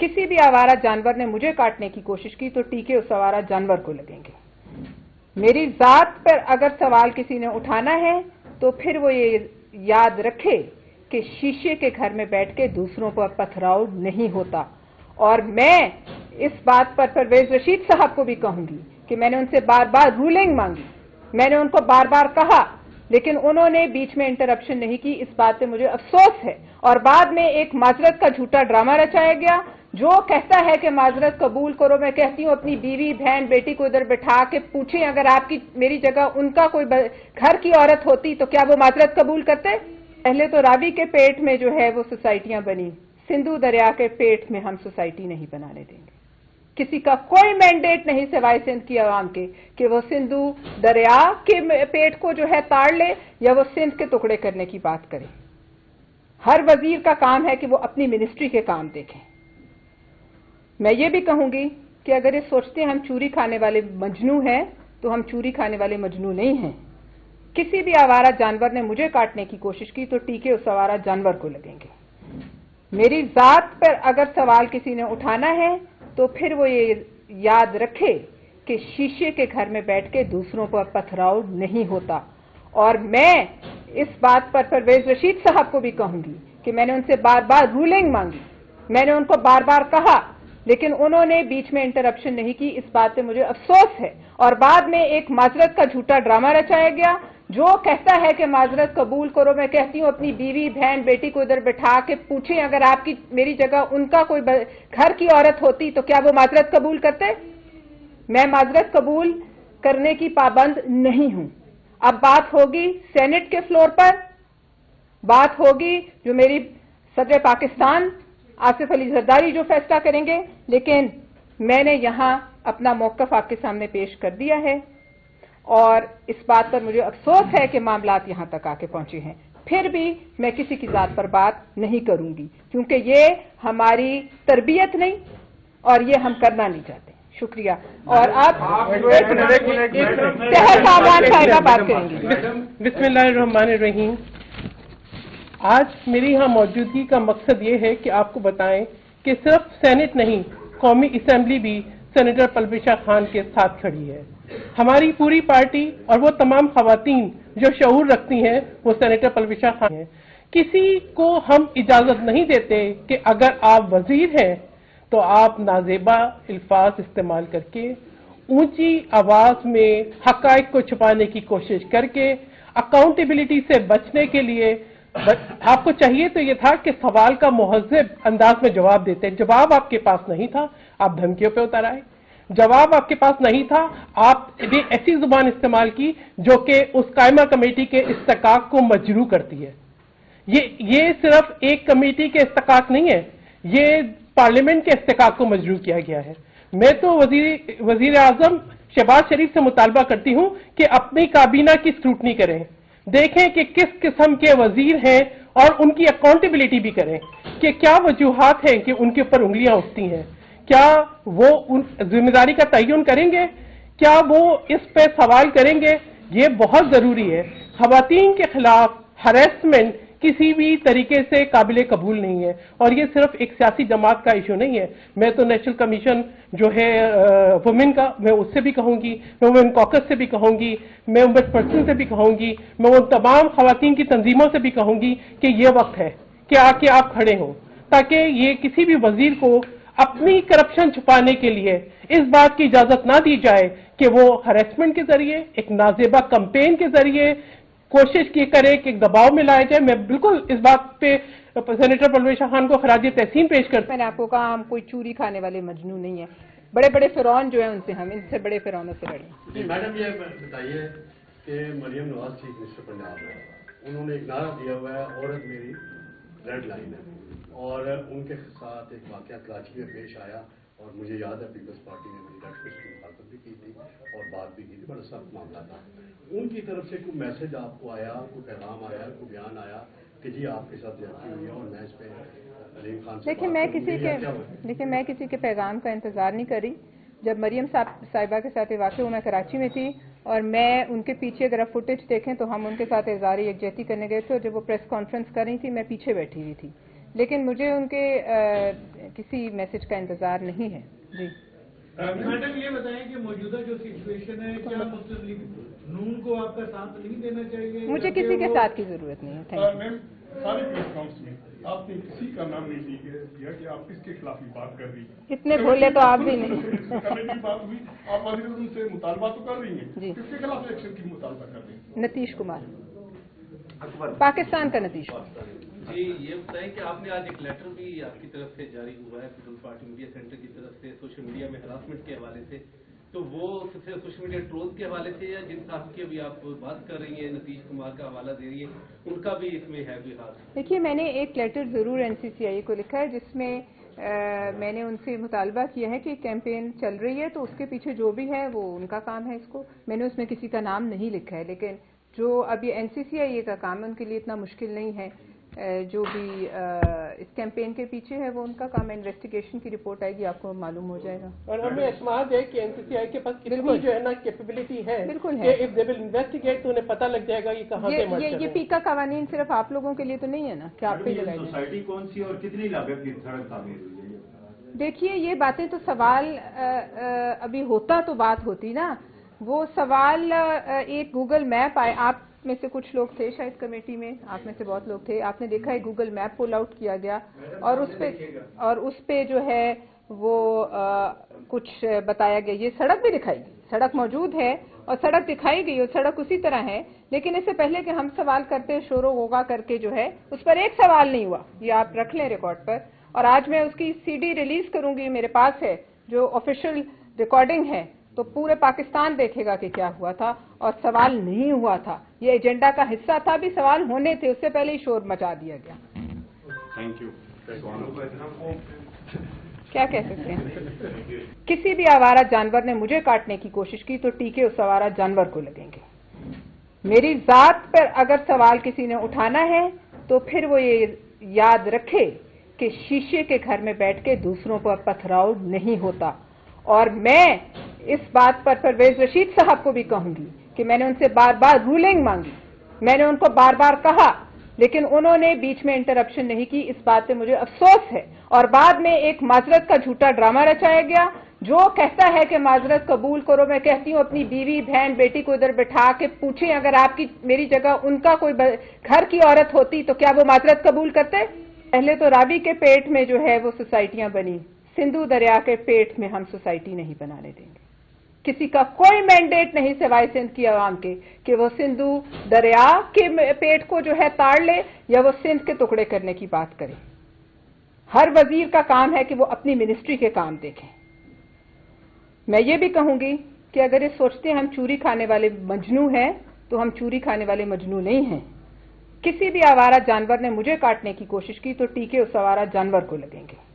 किसी भी आवारा जानवर ने मुझे काटने की कोशिश की तो टीके उस आवारा जानवर को लगेंगे। मेरी जात पर अगर सवाल किसी ने उठाना है तो फिर वो ये याद रखे कि शीशे के घर में बैठ के दूसरों पर पथराव नहीं होता। और मैं इस बात पर परवेज रशीद साहब को भी कहूंगी कि मैंने उनसे बार बार रूलिंग मांगी, मैंने उनको बार बार कहा, लेकिन उन्होंने बीच में इंटरप्शन नहीं की। इस बात पे मुझे अफसोस है। और बाद में एक माजरत का झूठा ड्रामा रचाया गया जो कहता है कि माजरत कबूल करो। मैं कहती हूँ अपनी बीवी बहन बेटी को इधर बिठा के पूछें, अगर आपकी मेरी जगह उनका कोई घर की औरत होती तो क्या वो माजरत कबूल करते? पहले तो रावी के पेट में जो है वो सोसाइटियां बनी, सिंधु दरिया के पेट में हम सोसाइटी नहीं बनाने देंगे। किसी का कोई मैंडेट नहीं सिवाय सिंध की आवाम के कि वो सिंधु दरिया के पेट को जो है ताड़ ले या वो सिंध के टुकड़े करने की बात करे। हर वजीर का काम है कि वो अपनी मिनिस्ट्री के काम देखें। मैं ये भी कहूंगी कि अगर ये सोचते हैं हम चूरी खाने वाले मजनू हैं तो हम चूरी खाने वाले मजनू नहीं हैं। किसी भी आवारा जानवर ने मुझे काटने की कोशिश की तो टीके उस आवारा जानवर को लगेंगे। मेरी जात पर अगर सवाल किसी ने उठाना है तो फिर वो ये याद रखे कि शीशे के घर में बैठ के दूसरों पर पथराव नहीं होता। और मैं इस बात पर परवेज रशीद साहब को भी कहूंगी कि मैंने उनसे बार बार रूलिंग मांगी, मैंने उनको बार बार कहा, लेकिन उन्होंने बीच में इंटरप्शन नहीं की। इस बात पे मुझे अफसोस है। और बाद में एक माजरत का झूठा ड्रामा रचाया गया जो कहता है कि माजरत कबूल करो। मैं कहती हूँ अपनी बीवी बहन बेटी को इधर बिठा के पूछें, अगर आपकी मेरी जगह उनका कोई घर की औरत होती तो क्या वो माजरत कबूल करते? मैं माजरत कबूल करने की पाबंद नहीं हूं। अब बात होगी सेनेट के फ्लोर पर, बात होगी जो मेरी सदर पाकिस्तान आसिफ अली जरदारी जो फैसला करेंगे, लेकिन मैंने यहां अपना मौकफ आपके सामने पेश कर दिया है। और इस बात पर मुझे अफसोस है कि मामलात यहां तक आके पहुंचे हैं। फिर भी मैं किसी की जात पर बात नहीं करूंगी क्योंकि ये हमारी तरबियत नहीं और ये हम करना नहीं चाहते। शुक्रिया। और अब सहर साहबान साहिबा बात करेंगी। बिस्मिल्लाहिर्रहमानिर्रहीम। आज मेरी यहाँ मौजूदगी का मकसद ये है कि आपको बताएं कि सिर्फ सेनेट नहीं, कौमी असेंबली भी सेनेटर पलबिशा खान के साथ खड़ी है। हमारी पूरी पार्टी और वो तमाम खवातीन जो शऊर रखती हैं वो सेनेटर पलबिशा खान है। किसी को हम इजाजत नहीं देते कि अगर आप वजीर हैं तो आप नाजेबा अल्फाज इस्तेमाल करके ऊंची आवाज में हकायक को छुपाने की कोशिश करके अकाउंटेबिलिटी से बचने के लिए आपको चाहिए तो ये था कि सवाल का मुहज़्ज़ब अंदाज में जवाब देते। जवाब आपके पास नहीं था, आप धमकियों पे उतर आए। जवाब आपके पास नहीं था, आपने ऐसी जुबान इस्तेमाल की जो कि उस कायमा कमेटी के इस्तिकाक को मजरू करती है। ये सिर्फ एक कमेटी के इस्तिकाक नहीं है, ये पार्लियामेंट के इस्तिकाक को मजरू किया गया है। मैं तो वजीर आजम शहबाज शरीफ से मुतालबा करती हूं कि अपनी काबीना की स्क्रूटनी करें, देखें कि किस किस्म के वजीर हैं और उनकी अकाउंटेबिलिटी भी करें कि क्या वजूहात हैं कि उनके ऊपर उंगलियां उठती हैं, क्या वो उन जिम्मेदारी का तयन करेंगे, क्या वो इस पे सवाल करेंगे। ये बहुत जरूरी है। खवातीन के खिलाफ हरेसमेंट किसी भी तरीके से काबिल कबूल नहीं है और ये सिर्फ एक सियासी जमात का इशू नहीं है। मैं तो नेशनल कमीशन जो है वुमेन का, मैं उससे भी कहूंगी, मैं वुमेन कॉकस से भी कहूंगी, मैं पर्सन से भी कहूंगी, मैं उन तमाम खवातीन की तंजीमों से भी कहूंगी कि ये वक्त है कि आके आप खड़े हो, ताकि ये किसी भी वजीर को अपनी करप्शन छुपाने के लिए इस बात की इजाजत ना दी जाए कि वो हरेसमेंट के जरिए, एक नाजेबा कैंपेन के जरिए कोशिश की करे कि दबाव में लाया जाए। मैं बिल्कुल इस बात पे सेनेटर पलबिशा खान को खराज तहसीन पेश करता। मैंने आपको कहा हम कोई चूरी खाने वाले मजनू नहीं है। बड़े बड़े फिरौन जो है उनसे हम इनसे बड़े फिरौनों से लड़े। मैडम ये बताइए कि मरियम नवाज चीफ मिनिस्टर पंजाब है, उन्होंने एक नारा दिया हुआ है औरत मेरी रेड लाइन है, और उनके साथ एक वाकया कराची में पेश आया और मुझे याद है पीपल्स पार्टी ने मेरी रेड की मुखालफत भी की थी और बात भी की थी, बड़ा सख्त मामला था। उनकी तरफ से कोई मैसेज आपको आया, कोई पैगाम आया, कोई बयान आया कि जी आपके साथ ज्यादती हुई है और मैं इस पे अलीम खान से देखिए मैं किसी के पैगाम का इंतजार नहीं कर रही। जब मरियम साहिबा के साथ वाक़या मैं कराची में थी और मैं उनके पीछे अगर आप फुटेज देखें तो हम उनके साथ इज़हार यकजहती करने गए थे और जब वो प्रेस कॉन्फ्रेंस कर रही थी मैं पीछे बैठी हुई थी। لیکن مجھے ان کے کسی میسج کا انتظار نہیں ہے. جی میڈم یہ بتائیں کہ موجودہ جو سچویشن ہے کیا مسلم لیگ نون کو آپ کا ساتھ نہیں دینا چاہیے؟ مجھے کسی کے ساتھ کی ضرورت نہیں ہے. Thank you. سارے پریس کانفرنس میں آپ نے کسی کا نام نہیں لیا کہ آپ کس کے خلاف بات کر رہی ہیں. اتنے بھولے تو آپ بھی نہیں. کرنے کی بات ہوئی, آپ وزیر اعظم سے مطالبہ تو کر رہی ہیں, جی. کس کے خلاف ایکشن کی مطالبہ کر رہی ہیں؟ نتیش کمار, پاکستان کا نتیش کمار. جی یہ بتائیں کہ آپ نے آج ایک لیٹر بھی آپ کی طرف سے جاری ہوا ہے پیپلز پارٹی میڈیا سینٹر کی طرف سے سوشل میڈیا میں ہراسمنٹ کے حوالے سے, تو وہ صرف سوشل میڈیا ٹرولز کے حوالے سے یا جن صاحب کی ابھی آپ بات کر رہی ہیں نتیش کمار کا حوالہ دے رہی ہیں ان کا بھی اس میں ہے کوئی ہاتھ؟ دیکھیے میں نے ایک لیٹر ضرور NCCI کو لکھا ہے جس میں میں نے ان سے مطالبہ کیا ہے کہ کیمپین چل رہی ہے تو اس کے پیچھے جو بھی ہے وہ ان کا کام ہے. میں نے اس میں کسی کا نام نہیں لکھا ہے, لیکن جو ابھی NCCI کا کام ہے ان کے لیے اتنا مشکل نہیں ہے. جو بھی اس کیمپین کے پیچھے ہے وہ ان کا کام ہے. انویسٹیگیشن کی رپورٹ آئے گی, آپ کو معلوم ہو جائے گا. اور ہمیں اعتماد ہے کہ NCCI کے پاس اتنی جو ہے نا کیپیبلٹی ہے کہ if they will investigate تو انہیں پتہ لگ جائے گا یہ کہاں سے مرچ ہے. یہ پیکا قوانین صرف آپ لوگوں کے لیے تو نہیں ہے نا کہ آپ پہ لگائے جائیں. سوسائٹی کون سی اور کتنی لاگت کی سڑک تعمیر ہوئی ہے؟ دیکھیے یہ باتیں تو سوال ابھی ہوتا تو بات ہوتی نا. وہ سوال ایک گوگل میپ آئے, آپ میں سے کچھ لوگ تھے شاید کمیٹی میں, آپ میں سے بہت لوگ تھے, آپ نے دیکھا ہے گوگل میپ پول آؤٹ کیا گیا اور اس پہ جو ہے وہ کچھ بتایا گیا. یہ سڑک بھی دکھائی گئی, سڑک موجود ہے اور سڑک دکھائی گئی اور سڑک اسی طرح ہے. لیکن اس سے پہلے کہ ہم سوال کرتے شور و غوغا کر کے جو ہے اس پر ایک سوال نہیں ہوا, یہ آپ رکھ لیں ریکارڈ پر. اور آج میں اس کی CD ریلیز کروں گی, میرے پاس ہے جو آفیشیل ریکارڈنگ ہے, تو پورے پاکستان دیکھے گا کہ کیا ہوا تھا اور سوال نہیں ہوا تھا. یہ ایجنڈا کا حصہ تھا, بھی سوال ہونے تھے, اس سے پہلے ہی شور مچا دیا گیا. Thank you. کیا کہہ سکتے ہیں. کسی بھی آوارہ جانور نے مجھے کاٹنے کی کوشش کی تو ٹیکے اس آوارہ جانور کو لگیں گے. میری ذات پر اگر سوال کسی نے اٹھانا ہے تو پھر وہ یہ یاد رکھے کہ شیشے کے گھر میں بیٹھ کے دوسروں پر پتھراؤ نہیں ہوتا. اور میں اس بات پر پرویز رشید صاحب کو بھی کہوں گی کہ میں نے ان سے بار بار رولنگ مانگی, میں نے ان کو بار بار کہا, لیکن انہوں نے بیچ میں انٹرپشن نہیں کی. اس بات پہ مجھے افسوس ہے. اور بعد میں ایک معذرت کا جھوٹا ڈرامہ رچایا گیا. جو کہتا ہے کہ معذرت قبول کرو, میں کہتی ہوں اپنی بیوی بہن بیٹی کو ادھر بٹھا کے پوچھیں اگر آپ کی میری جگہ ان کا کوئی گھر کی عورت ہوتی تو کیا وہ معذرت قبول کرتے؟ پہلے تو راوی کے پیٹ میں جو ہے وہ سوسائٹیاں بنی, سندھو دریا کے پیٹ میں ہم سوسائٹی نہیں بنانے دیں گے. کسی کا کوئی مینڈیٹ نہیں سوائے سندھ کی عوام کے کہ وہ سندھو دریا کے پیٹ کو جو ہے تاڑ لے یا وہ سندھ کے ٹکڑے کرنے کی بات کرے. ہر وزیر کا کام ہے کہ وہ اپنی منسٹری کے کام دیکھیں. میں یہ بھی کہوں گی کہ اگر یہ سوچتے ہیں ہم چوری کھانے والے مجنو ہیں تو ہم چوری کھانے والے مجنو نہیں ہیں. کسی بھی آوارہ جانور نے مجھے کاٹنے کی کوشش کی تو ٹیکے اس آوارہ جانور کو لگیں گے.